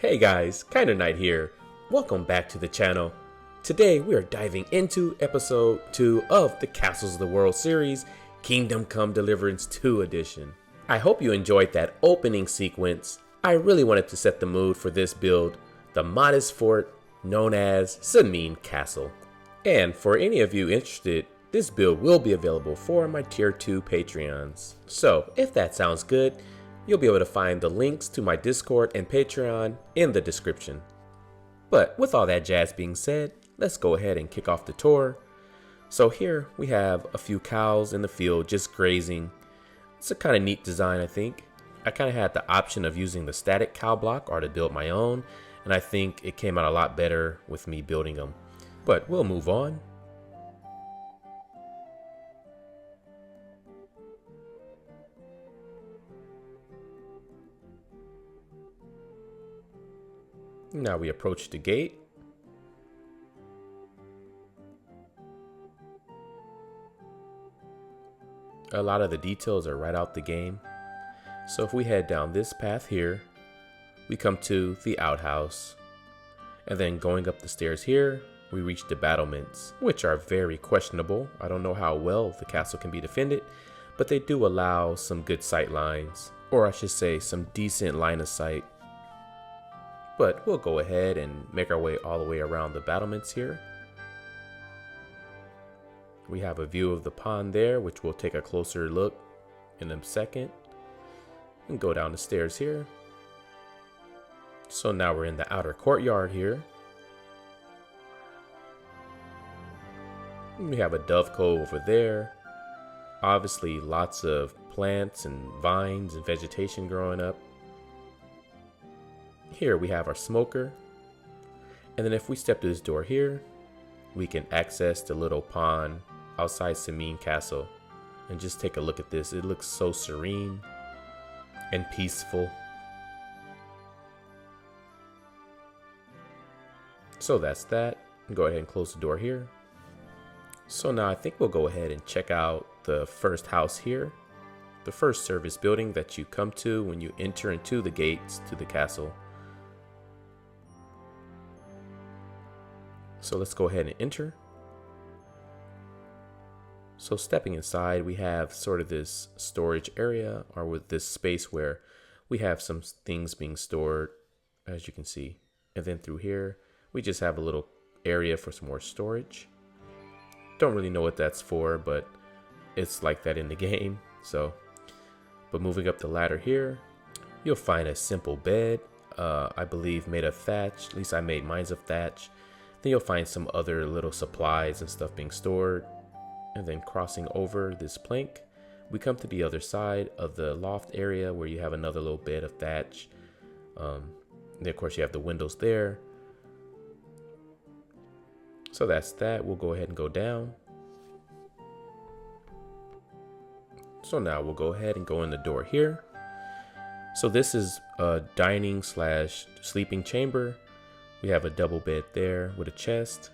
Hey guys, Kinda Knight here. Welcome back to the channel. Today we are diving into episode 2 of the Castles of the World series, Kingdom Come Deliverance II edition. I hope you enjoyed that opening sequence. I really wanted to set the mood for this build, the modest fort known as Semine Castle. And for any of you interested, this build will be available for my tier 2 Patreons. So if that sounds good, you'll be able to find the links to my Discord and Patreon in the description. But with all that jazz being said, let's go ahead and kick off the tour. So here we have a few cows in the field just grazing. It's a kind of neat design, I think. I kind of had the option of using the static cow block or to build my own, and I think it came out a lot better with me building them. But we'll move on. Now we approach the gate. A lot of the details are right out the game. So if we head down this path here, we come to the outhouse. And then going up the stairs here, we reach the battlements, which are very questionable. I don't know how well the castle can be defended, but they do allow some good sight lines, or I should say some decent line of sight. But we'll go ahead and make our way all the way around the battlements here. We have a view of the pond there, which we'll take a closer look in a second. And go down the stairs here. So now we're in the outer courtyard here. We have a dove cove over there. Obviously lots of plants and vines and vegetation growing up. Here we have our smoker, and then if we step to this door here, we can access the little pond outside Semine Castle. And just take a look at this. It looks so serene and peaceful. So that's that. Go ahead and close the door here. So now I think we'll go ahead and check out the first house here, the first service building that you come to when you enter into the gates to the castle. So let's go ahead and enter. So stepping inside, we have sort of this storage area, or with this space where we have some things being stored, as you can see. And then through here, we just have a little area for some more storage. Don't really know what that's for, but it's like that in the game. But moving up the ladder here, you'll find a simple bed, I believe made of thatch. At least I made mine of thatch. Then you'll find some other little supplies and stuff being stored. And then crossing over this plank, we come to the other side of the loft area where you have another little bed of thatch. Then of course you have the windows there. So that's that. We'll go ahead and go down. So now we'll go ahead and go in the door here. So this is a dining slash sleeping chamber. We have a double bed there with a chest.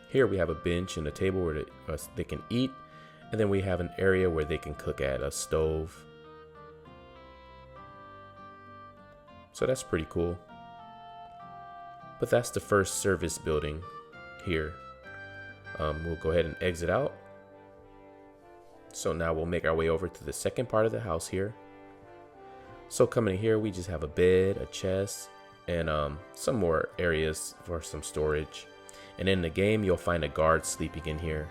Here we have a bench and a table where they can eat. And then we have an area where they can cook at, a stove. So that's pretty cool. But that's the first service building here. We'll go ahead and exit out. So now we'll make our way over to the second part of the house here. So coming in here, we just have a bed, a chest, and some more areas for some storage. And in the game, you'll find a guard sleeping in here.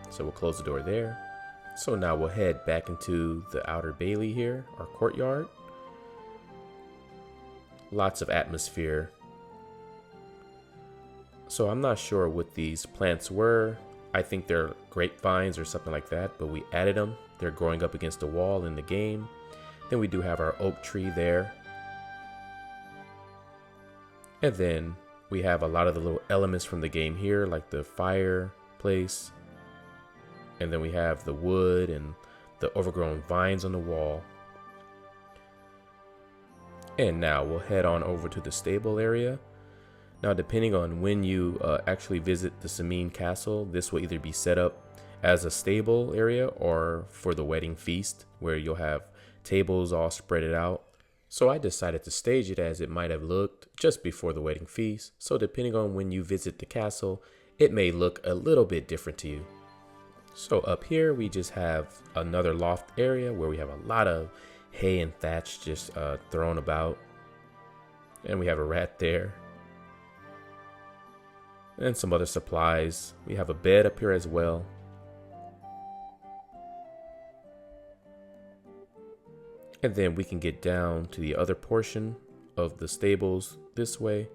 So we'll close the door there. So now we'll head back into the outer bailey here, our courtyard. Lots of atmosphere. So I'm not sure what these plants were. I think they're grapevines or something like that, but we added them. They're growing up against the wall in the game. Then we do have our oak tree there. And then we have a lot of the little elements from the game here, like the fireplace. And then we have the wood and the overgrown vines on the wall. And now we'll head on over to the stable area. Now, depending on when you actually visit the Semine Castle, this will either be set up as a stable area or for the wedding feast, where you'll have tables all spread out. So I decided to stage it as it might have looked just before the wedding feast, so depending on when you visit the castle, it may look a little bit different to you. So up here we just have another loft area where we have a lot of hay and thatch just thrown about, and we have a rat there and some other supplies. We have a bed up here as well. And then we can get down to the other portion of the stables this way.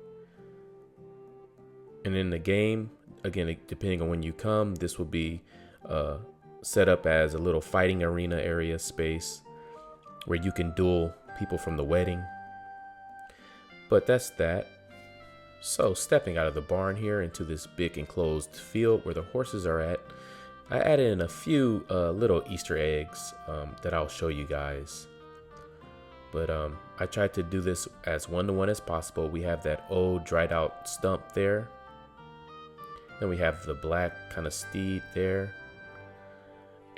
And in the game, again, depending on when you come, this will be set up as a little fighting arena area space where you can duel people from the wedding. But that's that. So stepping out of the barn here into this big enclosed field where the horses are at, I added in a few little Easter eggs that I'll show you guys. But I tried to do this as one-to-one as possible. We have that old dried out stump there. Then we have the black kind of steed there.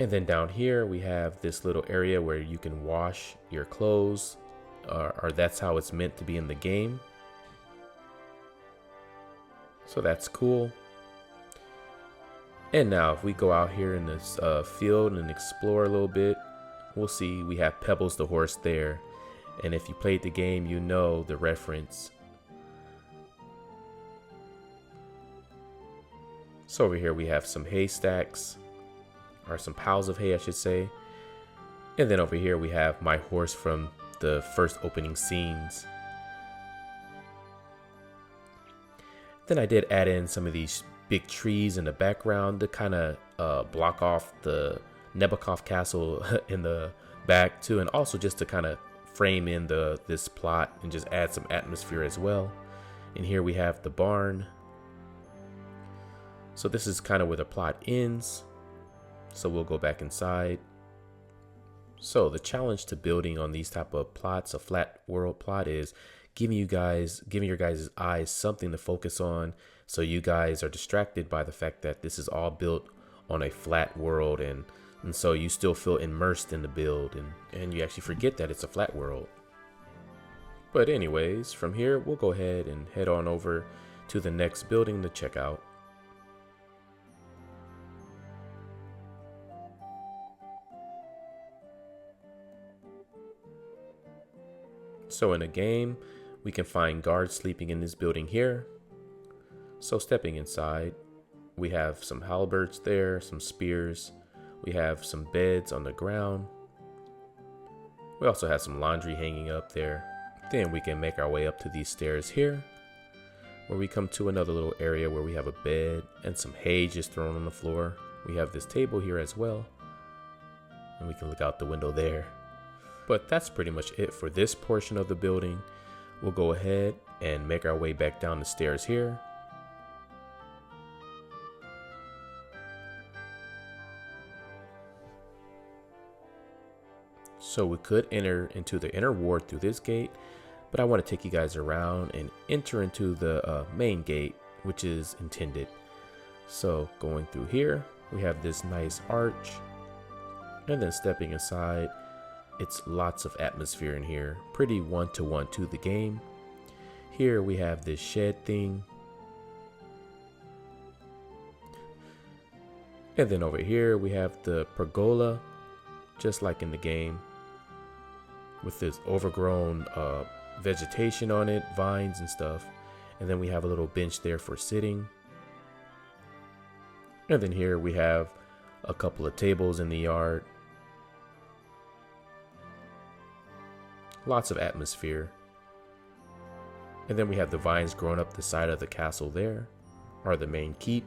And then down here we have this little area where you can wash your clothes, or that's how it's meant to be in the game. So that's cool. And now if we go out here in this field and explore a little bit, we'll see we have Pebbles the horse there. And if you played the game, you know the reference. So over here we have some haystacks, or some piles of hay, I should say. And then over here we have my horse from the first opening scenes. Then I did add in some of these big trees in the background to kind of block off the Nebukov Castle in the back too, and also just to kind of frame in this plot and just add some atmosphere as well. And here we have the barn. So this is kind of where the plot ends. So we'll go back inside. So the challenge to building on these type of plots, a flat world plot, is giving your guys' eyes something to focus on, so you guys are distracted by the fact that this is all built on a flat world, and so you still feel immersed in the build, and you actually forget that it's a flat world. But anyways, from here we'll go ahead and head on over to the next building to check out. So in a game, we can find guards sleeping in this building here. So stepping inside, we have some halberds there, some spears. We have some beds on the ground. We also have some laundry hanging up there. Then we can make our way up to these stairs here, where we come to another little area where we have a bed and some hay just thrown on the floor. We have this table here as well, and we can look out the window there. But that's pretty much it for this portion of the building. We'll go ahead and make our way back down the stairs here. So we could enter into the inner ward through this gate, but I want to take you guys around and enter into the main gate, which is intended. So going through here, we have this nice arch, and then stepping inside, it's lots of atmosphere in here, pretty one-to-one to the game. Here we have this shed thing. And then over here we have the pergola, just like in the game, with this overgrown vegetation on it, vines and stuff. And then we have a little bench there for sitting. And then here we have a couple of tables in the yard. Lots of atmosphere. And then we have the vines growing up the side of the castle there, or the main keep.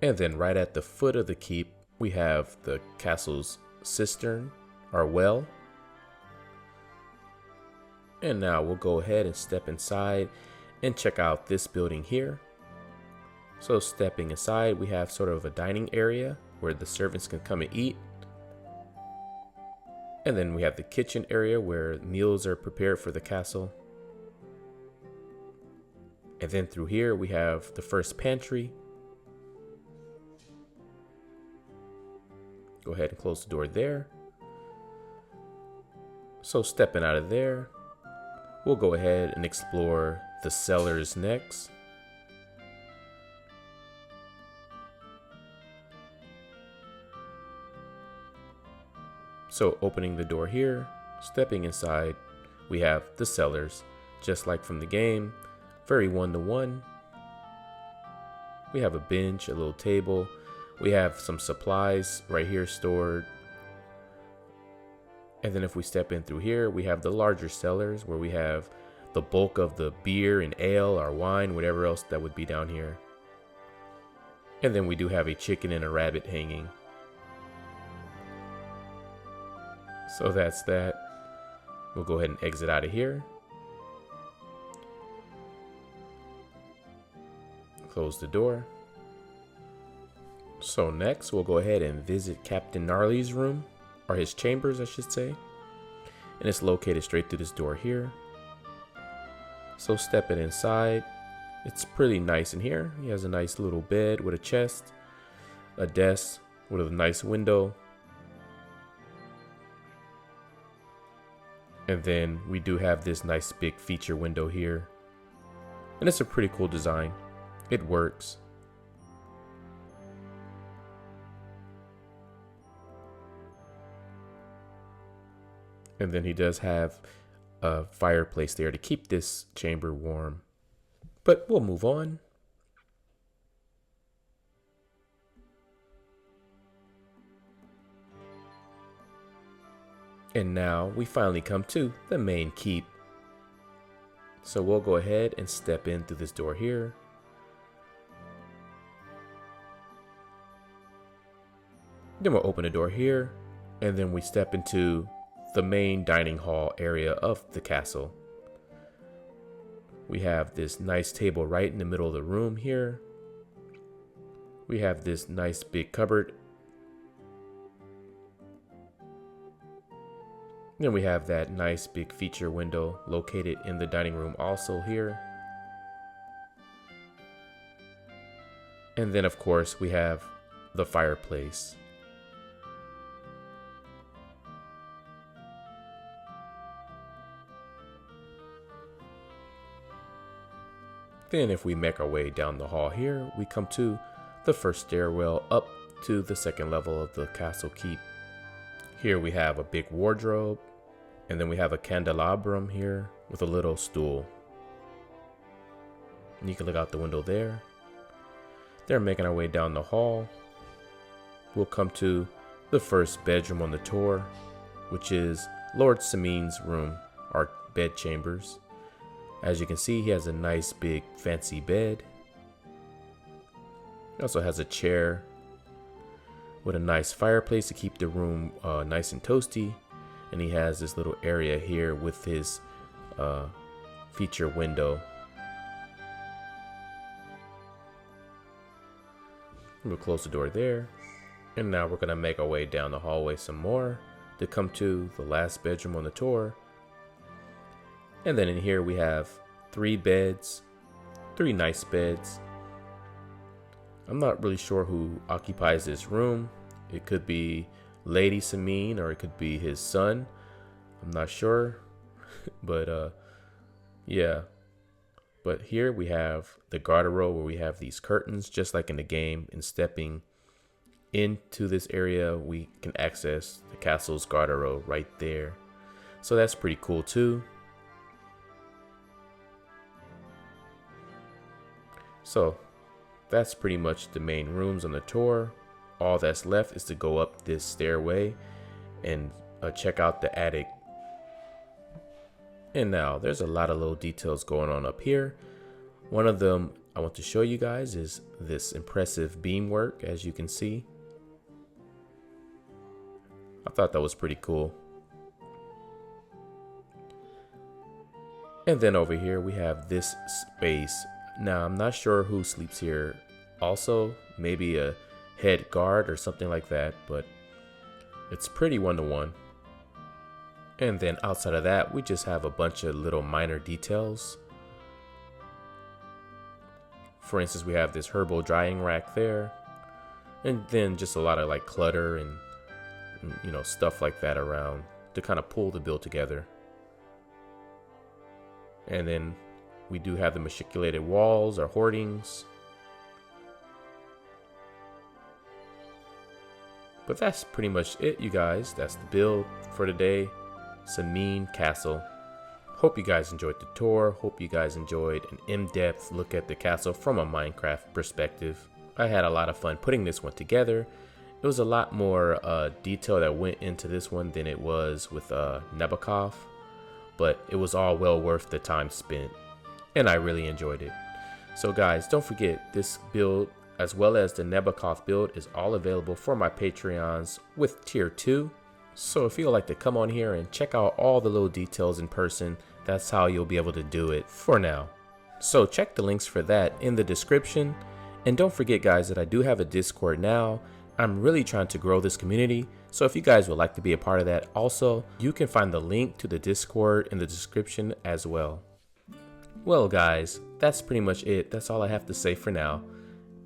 And then right at the foot of the keep, we have the castle's cistern, or well. And now we'll go ahead and step inside and check out this building here. So stepping inside, we have sort of a dining area where the servants can come and eat. And then we have the kitchen area where meals are prepared for the castle. And then through here we have the first pantry. Go ahead and close the door there. So stepping out of there, we'll go ahead and explore the cellars next. So opening the door here, stepping inside, we have the cellars, just like from the game, very one-to-one. We have a bench, a little table. We have some supplies right here stored. And then if we step in through here, we have the larger cellars where we have the bulk of the beer and ale or wine, whatever else that would be down here. And then we do have a chicken and a rabbit hanging. So that's that. We'll go ahead and exit out of here. Close the door. So next we'll go ahead and visit Captain Gnarly's room, or his chambers I should say. And it's located straight through this door here. So stepping inside, it's pretty nice in here. He has a nice little bed with a chest, a desk with a nice window. And then we do have this nice big feature window here. And it's a pretty cool design. It works. And then he does have a fireplace there to keep this chamber warm. But we'll move on. And now we finally come to the main keep. So we'll go ahead and step in through this door here. Then we'll open the door here, and then we step into the main dining hall area of the castle. We have this nice table right in the middle of the room here. We have this nice big cupboard. Then we have that nice big feature window located in the dining room also here. And then of course we have the fireplace. Then if we make our way down the hall here, we come to the first stairwell up to the second level of the castle keep. Here we have a big wardrobe, and then we have a candelabrum here with a little stool. And you can look out the window there. They're making our way down the hall. We'll come to the first bedroom on the tour, which is Lord Semine's room, our bed chambers. As you can see, he has a nice big fancy bed. He also has a chair with a nice fireplace to keep the room nice and toasty. And he has this little area here with his feature window. We'll close the door there. And now we're going to make our way down the hallway some more to come to the last bedroom on the tour. And then in here we have 3 beds, 3 nice beds. I'm not really sure who occupies this room. It could be Lady Semine or it could be his son. I'm not sure, but yeah. But here we have the garderobe where we have these curtains just like in the game, and stepping into this area we can access the castle's garderobe right there. So that's pretty cool too. So that's pretty much the main rooms on the tour. All that's left is to go up this stairway and check out the attic. And now there's a lot of little details going on up here. One of them I want to show you guys is this impressive beamwork, as you can see. I thought that was pretty cool. And then over here we have this space. Now I'm not sure who sleeps here also, maybe a head guard or something like that, but it's pretty one-to-one. And then outside of that, we just have a bunch of little minor details. For instance, we have this herbal drying rack there, and then just a lot of like clutter and you know, stuff like that around. to kind of pull the build together. And then we do have the machicolated walls or hoardings. But that's pretty much it, you guys. That's the build for today. Semine Castle. Hope you guys enjoyed the tour. Hope you guys enjoyed an in-depth look at the castle from a Minecraft perspective. I had a lot of fun putting this one together. It was a lot more detail that went into this one than it was with Nabokov, but it was all well worth the time spent, and I really enjoyed it. So guys, don't forget, this build as well as the Nabokov build is all available for my Patreons with tier 2. So if you'd like to come on here and check out all the little details in person, that's how you'll be able to do it for now. So check the links for that in the description. And don't forget guys that I do have a Discord now. I'm really trying to grow this community, so if you guys would like to be a part of that also, you can find the link to the Discord in the description as well. Well guys, that's pretty much it. That's all I have to say for now.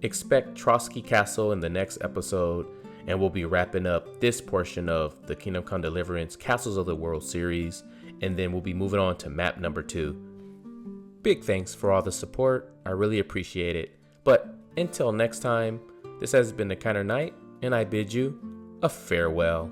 Expect Trotsky Castle in the next episode, and we'll be wrapping up this portion of the Kingdom Come Deliverance Castles of the World series, and then we'll be moving on to map number 2. Big thanks for all the support. I really appreciate it. But until next time, this has been the Kind of Night, and I bid you a farewell.